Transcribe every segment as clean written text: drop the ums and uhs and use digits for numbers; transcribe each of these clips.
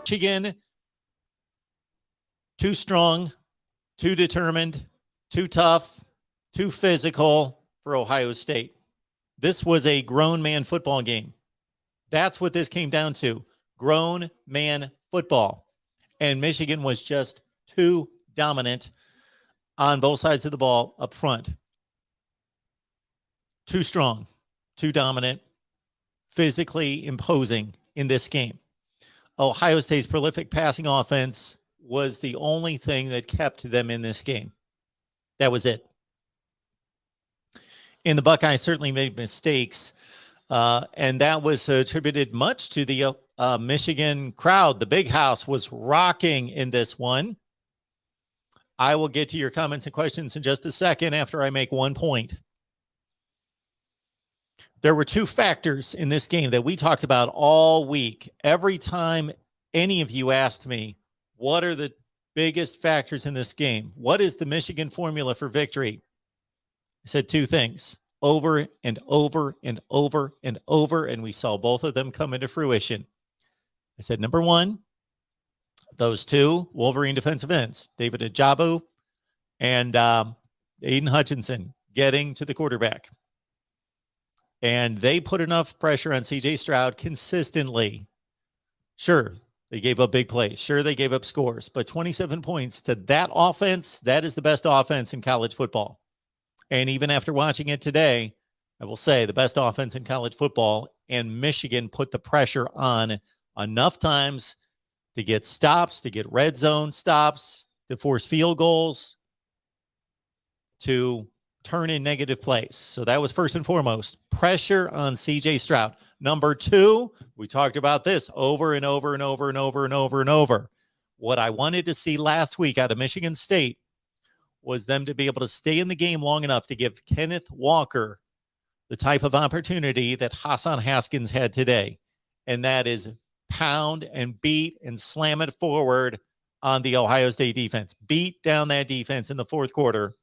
Michigan, too strong, too determined, too tough, too physical for Ohio State. This was a grown man football game. That's what this came down to. Grown man football. And Michigan was just too dominant on both sides of the ball up front. Too strong, too dominant, physically imposing in this game. Ohio State's prolific passing offense was the only thing that kept them in this game. That was it. And the Buckeyes certainly made mistakes, and that was attributed much to the Michigan crowd. The Big House was rocking in this one. I will get to your comments and questions in just a second after I make one point. There were two factors in this game that we talked about all week. Every time any of you asked me, what are the biggest factors in this game? What is the Michigan formula for victory? I said two things, over and over and over and over, and we saw both of them come into fruition. I said, number one, those two Wolverine defensive ends, David Ajabu and Aiden Hutchinson, getting to the quarterback. And they put enough pressure on C.J. Stroud consistently. Sure, they gave up big plays. Sure, they gave up scores. But 27 points to that offense, that is the best offense in college football. And even after watching it today, I will say the best offense in college football. And Michigan put the pressure on enough times to get stops, to get red zone stops, to force field goals, to turn in negative plays. So that was first and foremost, pressure on C.J. Stroud. Number two, we talked about this over and over and over and over and over and over. What I wanted to see last week out of Michigan State was them to be able to stay in the game long enough to give Kenneth Walker the type of opportunity that Hassan Haskins had today. And that is pound and beat and slam it forward on the Ohio State defense. Beat down that defense in the fourth quarter.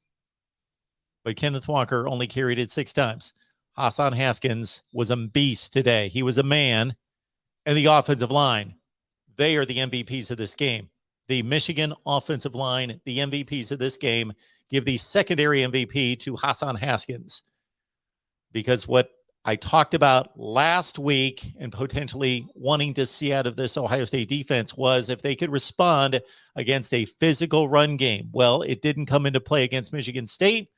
But Kenneth Walker only carried it 6 times. Hassan Haskins was a beast today. He was a man. And the offensive line, they are the MVPs of this game. The Michigan offensive line, the MVPs of this game, give the secondary MVP to Hassan Haskins. Because what I talked about last week and potentially wanting to see out of this Ohio State defense was if they could respond against a physical run game. Well, it didn't come into play against Michigan State.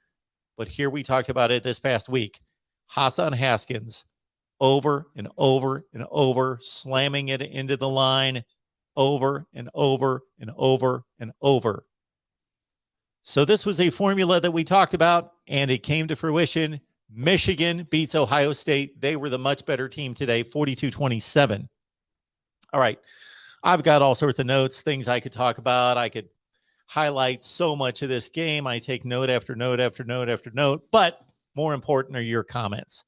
But here we talked about it this past week. Hassan Haskins over and over and over, slamming it into the line over and over and over and over. So this was a formula that we talked about, and it came to fruition. Michigan beats Ohio State. They were the much better team today, 42-27. All right. I've got all sorts of notes, things I could talk about. I could highlight so much of this game. I take note after note after note after note, but more important are your comments.